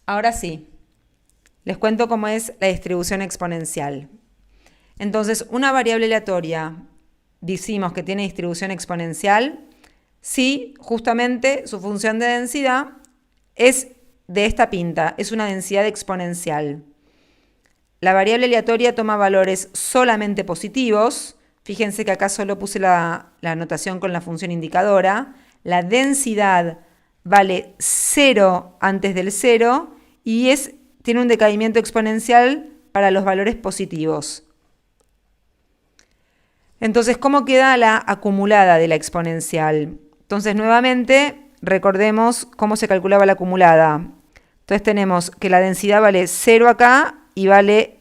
Ahora sí, les cuento cómo es la distribución exponencial. Entonces, una variable aleatoria, decimos que tiene distribución exponencial, si justamente su función de densidad es de esta pinta, es una densidad exponencial. La variable aleatoria toma valores solamente positivos. Fíjense que acá solo puse la notación con la función indicadora. La densidad vale 0 antes del 0 y tiene un decaimiento exponencial para los valores positivos. Entonces, ¿cómo queda la acumulada de la exponencial? Entonces, nuevamente, recordemos cómo se calculaba la acumulada. Entonces, tenemos que la densidad vale 0 acá y vale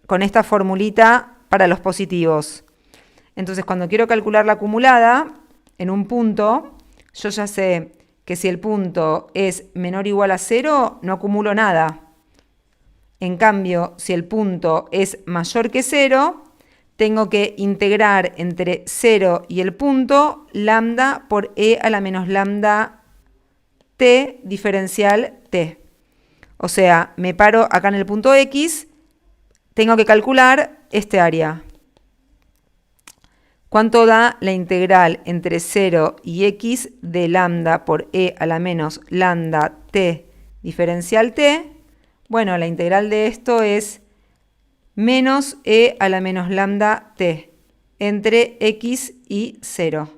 con esta formulita para los positivos. Entonces, cuando quiero calcular la acumulada en un punto, yo ya sé que si el punto es menor o igual a 0, no acumulo nada. En cambio, si el punto es mayor que 0, tengo que integrar entre 0 y el punto lambda por e a la menos lambda t diferencial t. O sea, me paro acá en el punto x, tengo que calcular este área. ¿Cuánto da la integral entre 0 y x de lambda por e a la menos lambda t diferencial t? Bueno, la integral de esto es menos e a la menos lambda t entre x y 0.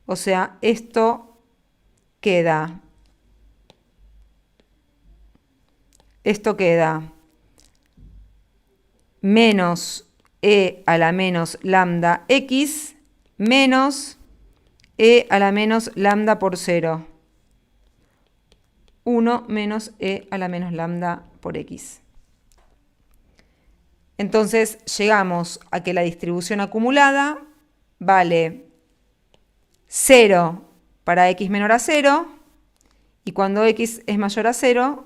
O sea, esto queda menos e a la menos lambda x menos e a la menos lambda por 0. 1 menos e a la menos lambda por x. Entonces llegamos a que la distribución acumulada vale 0 para x menor a 0 y cuando x es mayor a 0,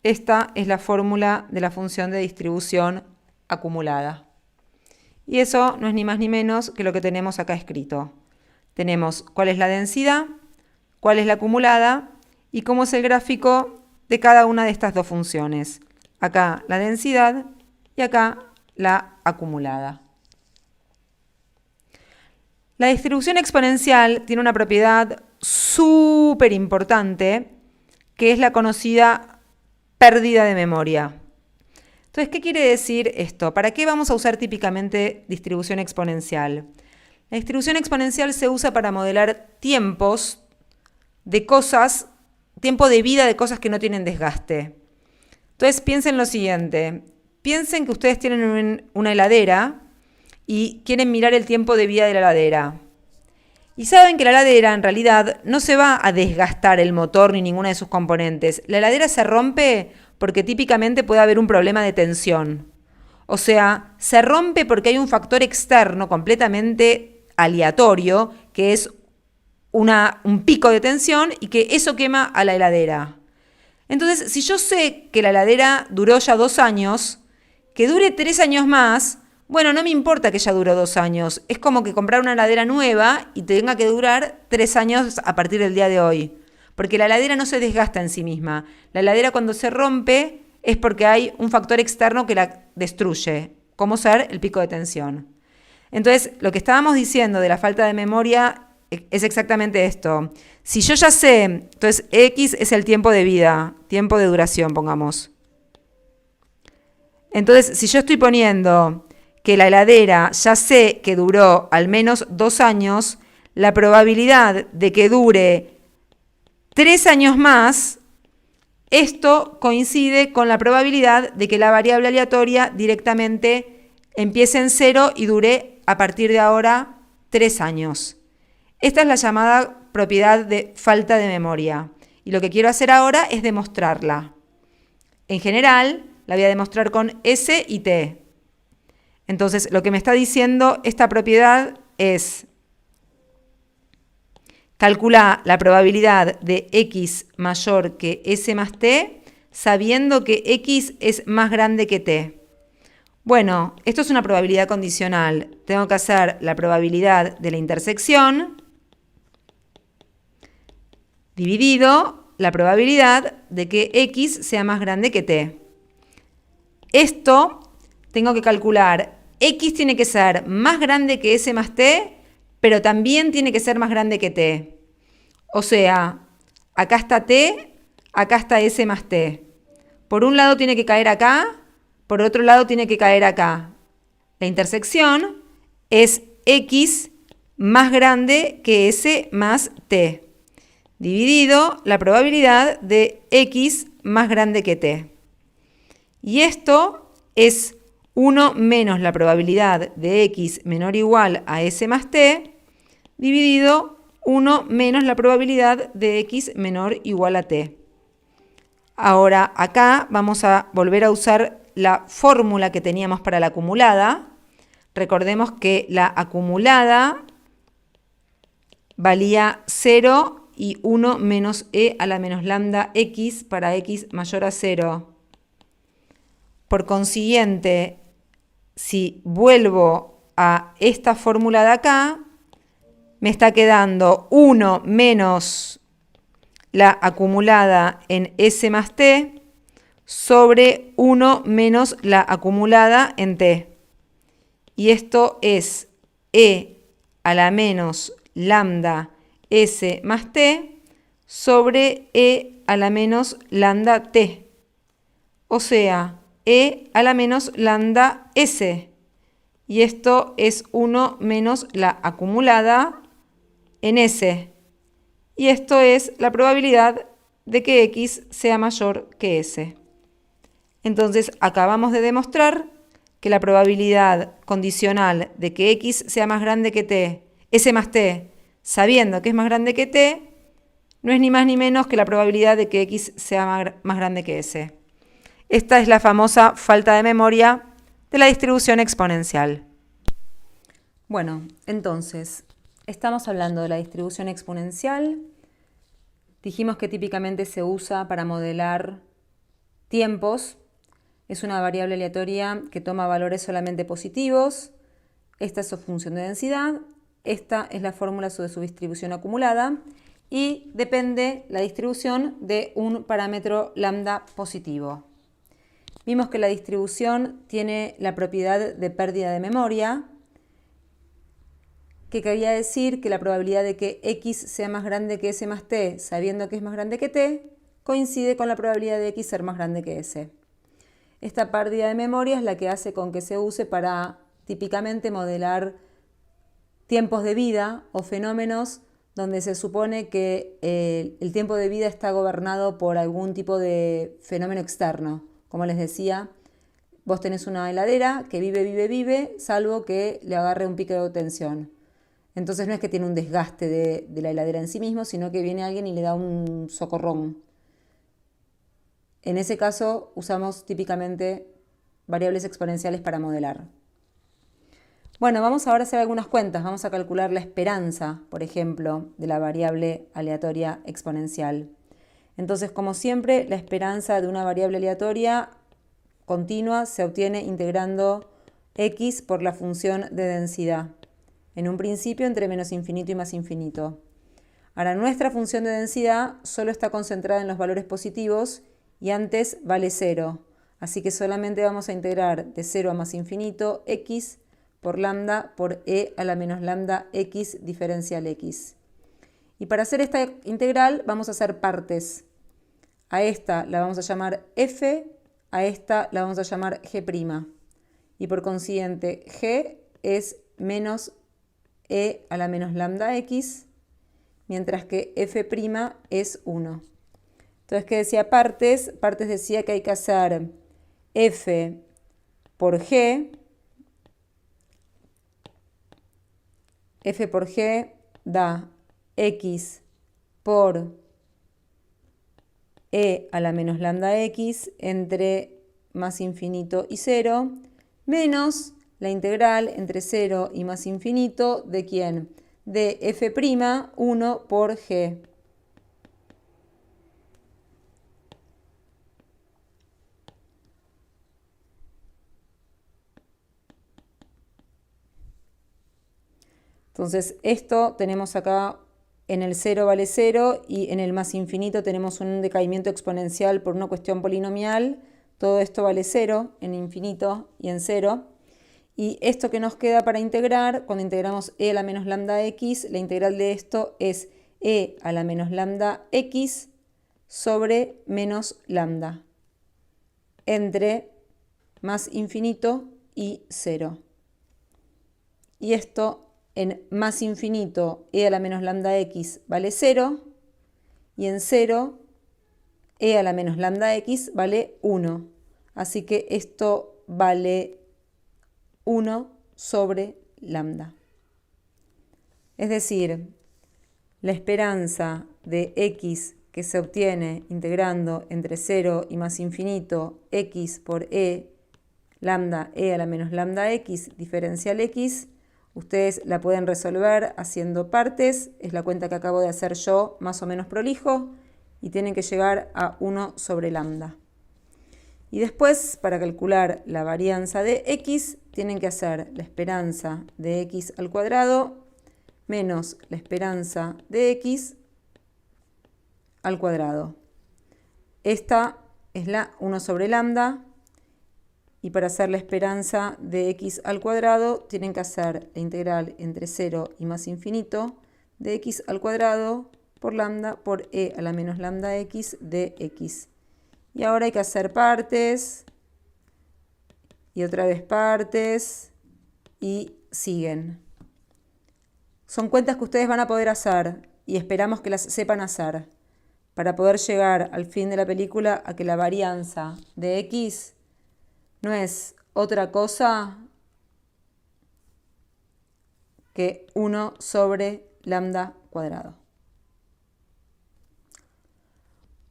esta es la fórmula de la función de distribución acumulada. Y eso no es ni más ni menos que lo que tenemos acá escrito. Tenemos cuál es la densidad, cuál es la acumulada y cómo es el gráfico de cada una de estas dos funciones. Acá la densidad y acá la acumulada. La distribución exponencial tiene una propiedad súper importante que es la conocida pérdida de memoria. Entonces, ¿qué quiere decir esto? ¿Para qué vamos a usar típicamente distribución exponencial? La distribución exponencial se usa para modelar tiempos de cosas, tiempo de vida de cosas que no tienen desgaste. Entonces, piensen lo siguiente. Piensen que ustedes tienen una heladera y quieren mirar el tiempo de vida de la heladera. Y saben que la heladera en realidad no se va a desgastar el motor ni ninguna de sus componentes. La heladera se rompe porque típicamente puede haber un problema de tensión. O sea, se rompe porque hay un factor externo completamente aleatorio, que es un pico de tensión y que eso quema a la heladera. Entonces, si yo sé que la heladera duró ya 2 años, que dure 3 años más, bueno, no me importa que ya duró 2 años. Es como que comprar una heladera nueva y tenga que durar 3 años a partir del día de hoy. Porque la heladera no se desgasta en sí misma. La heladera cuando se rompe es porque hay un factor externo que la destruye, como ser el pico de tensión. Entonces, lo que estábamos diciendo de la falta de memoria es exactamente esto. Si yo ya sé, entonces X es el tiempo de vida, tiempo de duración, pongamos. Entonces, si yo estoy poniendo que la heladera ya sé que duró al menos 2 años, la probabilidad de que dure 3 años más, esto coincide con la probabilidad de que la variable aleatoria directamente empiece en 0 y dure a partir de ahora 3 años. Esta es la llamada propiedad de falta de memoria. Y lo que quiero hacer ahora es demostrarla. En general, la voy a demostrar con S y T. Entonces, lo que me está diciendo esta propiedad es: calcula la probabilidad de x mayor que s más t, sabiendo que x es más grande que t. Bueno, esto es una probabilidad condicional. Tengo que hacer la probabilidad de la intersección dividido la probabilidad de que x sea más grande que t. Esto tengo que calcular. X tiene que ser más grande que s más t, pero también tiene que ser más grande que t. O sea, acá está t, acá está s más t. Por un lado tiene que caer acá, por otro lado tiene que caer acá. La intersección es x más grande que s más t, dividido la probabilidad de x más grande que t. Y esto es 1 menos la probabilidad de x menor o igual a s más t, dividido 1 menos la probabilidad de x menor o igual a t. Ahora acá vamos a volver a usar la fórmula que teníamos para la acumulada. Recordemos que la acumulada valía 0 y 1 menos e a la menos lambda x para x mayor a 0. Por consiguiente, si vuelvo a esta fórmula de acá, me está quedando 1 menos la acumulada en s más t sobre 1 menos la acumulada en t. Y esto es e a la menos lambda s más t sobre e a la menos lambda t. O sea, e a la menos lambda s. Y esto es 1 menos la acumulada en s. Y esto es la probabilidad de que x sea mayor que s. Entonces, acabamos de demostrar que la probabilidad condicional de que x sea más grande que t, s más t, sabiendo que es más grande que t, no es ni más ni menos que la probabilidad de que x sea más grande que s. Esta es la famosa falta de memoria de la distribución exponencial. Bueno, entonces, estamos hablando de la distribución exponencial. Dijimos que típicamente se usa para modelar tiempos. Es una variable aleatoria que toma valores solamente positivos. Esta es su función de densidad. Esta es la fórmula de su distribución acumulada. Y depende la distribución de un parámetro lambda positivo. Vimos que la distribución tiene la propiedad de pérdida de memoria, que quería decir que la probabilidad de que x sea más grande que s más t, sabiendo que es más grande que t, coincide con la probabilidad de x ser más grande que s. Esta pérdida de memoria es la que hace con que se use para típicamente modelar tiempos de vida o fenómenos donde se supone que el tiempo de vida está gobernado por algún tipo de fenómeno externo. Como les decía, vos tenés una heladera que vive, salvo que le agarre un pico de tensión. Entonces no es que tiene un desgaste de la heladera en sí mismo, sino que viene alguien y le da un socorrón. En ese caso usamos típicamente variables exponenciales para modelar. Bueno, vamos ahora a hacer algunas cuentas. Vamos a calcular la esperanza, por ejemplo, de la variable aleatoria exponencial. Entonces, como siempre, la esperanza de una variable aleatoria continua se obtiene integrando x por la función de densidad. En un principio entre menos infinito y más infinito. Ahora, nuestra función de densidad solo está concentrada en los valores positivos y antes vale 0. Así que solamente vamos a integrar de 0 a más infinito x por lambda por e a la menos lambda x diferencial x. Y para hacer esta integral vamos a hacer partes. A esta la vamos a llamar f, a esta la vamos a llamar g'. Y por consiguiente g es menos e a la menos lambda x, mientras que f' es 1. Entonces, ¿qué decía partes? Partes decía que hay que hacer f por g. F por g da x por e a la menos lambda x entre más infinito y 0, menos la integral entre 0 y más infinito de ¿quién? De f', 1 por g. Entonces, esto tenemos acá en el 0 vale 0 y en el más infinito tenemos un decaimiento exponencial por una cuestión polinomial. Todo esto vale 0 en infinito y en 0. Y esto que nos queda para integrar, cuando integramos e a la menos lambda x, la integral de esto es e a la menos lambda x sobre menos lambda entre más infinito y 0. Y esto en más infinito, e a la menos lambda x vale 0, y en 0, e a la menos lambda x vale 1. Así que esto vale 1 sobre lambda. Es decir, la esperanza de x que se obtiene integrando entre 0 y más infinito x por e, lambda e a la menos lambda x diferencial x, ustedes la pueden resolver haciendo partes. Es la cuenta que acabo de hacer yo, más o menos prolijo, y tienen que llegar a 1 sobre lambda. Y después, para calcular la varianza de x, tienen que hacer la esperanza de x al cuadrado menos la esperanza de x al cuadrado. Esta es la 1 sobre lambda. Y para hacer la esperanza de x al cuadrado, tienen que hacer la integral entre 0 y más infinito de x al cuadrado por lambda por e a la menos lambda x de x. Y ahora hay que hacer partes, y otra vez partes, y siguen. Son cuentas que ustedes van a poder hacer, y esperamos que las sepan hacer, para poder llegar al fin de la película a que la varianza de x no es otra cosa que 1 sobre lambda cuadrado.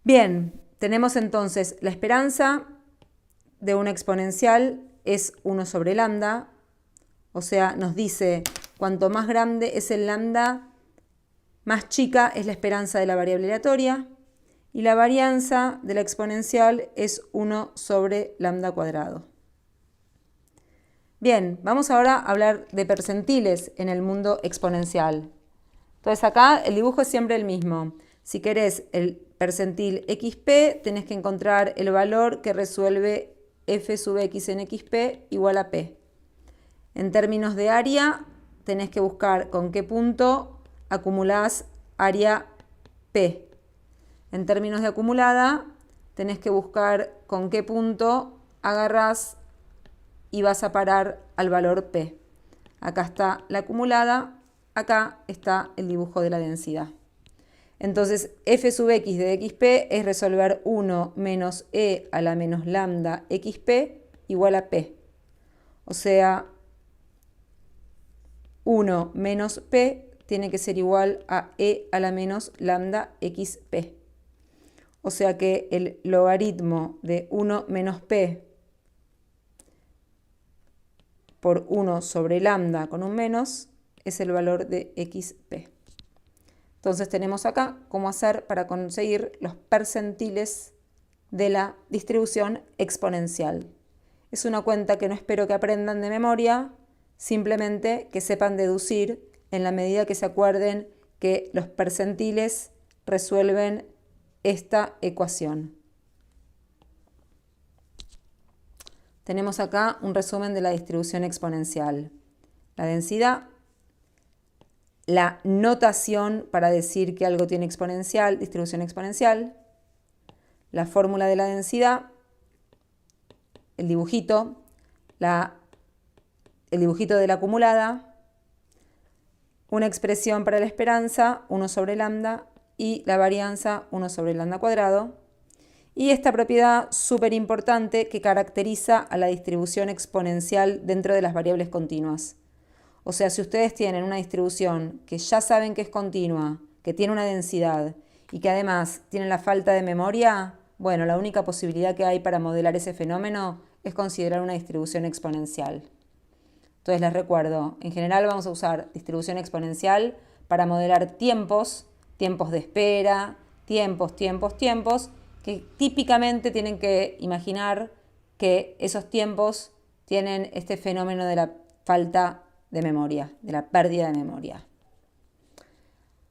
Bien, tenemos entonces la esperanza de una exponencial es 1 sobre lambda, o sea, nos dice cuanto más grande es el lambda, más chica es la esperanza de la variable aleatoria, y la varianza de la exponencial es 1 sobre lambda cuadrado. Bien, vamos ahora a hablar de percentiles en el mundo exponencial. Entonces acá el dibujo es siempre el mismo. Si querés el percentil xp, tenés que encontrar el valor que resuelve f sub x en xp igual a p. En términos de área, tenés que buscar con qué punto acumulás área p. En términos de acumulada, tenés que buscar con qué punto agarrás y vas a parar al valor p. Acá está la acumulada, acá está el dibujo de la densidad. Entonces, f sub x de xp es resolver 1 menos e a la menos lambda xp igual a p. O sea, 1 menos p tiene que ser igual a e a la menos lambda xp. O sea que el logaritmo de 1 menos p por 1 sobre lambda con un menos es el valor de xp. Entonces tenemos acá cómo hacer para conseguir los percentiles de la distribución exponencial. Es una cuenta que no espero que aprendan de memoria, simplemente que sepan deducir en la medida que se acuerden que los percentiles resuelven esta ecuación. Tenemos acá un resumen de la distribución exponencial. La densidad, la notación para decir que algo tiene exponencial, distribución exponencial, la fórmula de la densidad, el dibujito de la acumulada, una expresión para la esperanza, 1 sobre lambda, y la varianza, 1 sobre lambda cuadrado, y esta propiedad súper importante que caracteriza a la distribución exponencial dentro de las variables continuas. O sea, si ustedes tienen una distribución que ya saben que es continua, que tiene una densidad y que además tienen la falta de memoria, bueno, la única posibilidad que hay para modelar ese fenómeno es considerar una distribución exponencial. Entonces les recuerdo, en general vamos a usar distribución exponencial para modelar tiempos de espera, tiempos, que típicamente tienen que imaginar que esos tiempos tienen este fenómeno de la falta de memoria, de la pérdida de memoria.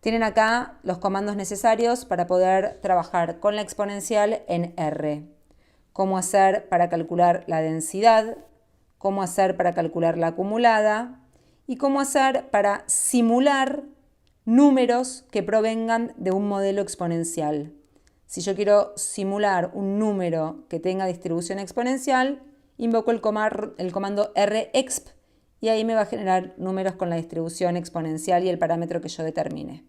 Tienen acá los comandos necesarios para poder trabajar con la exponencial en R. Cómo hacer para calcular la densidad, cómo hacer para calcular la acumulada y cómo hacer para simular números que provengan de un modelo exponencial. Si yo quiero simular un número que tenga distribución exponencial, invoco el comando rexp y ahí me va a generar números con la distribución exponencial y el parámetro que yo determine.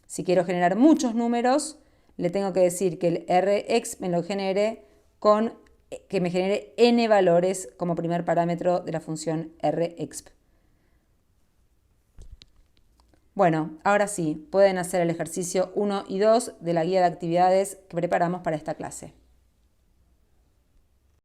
Si quiero generar muchos números, le tengo que decir que el rexp me lo genere que me genere n valores como primer parámetro de la función rexp. Bueno, ahora sí, pueden hacer el ejercicio 1 y 2 de la guía de actividades que preparamos para esta clase.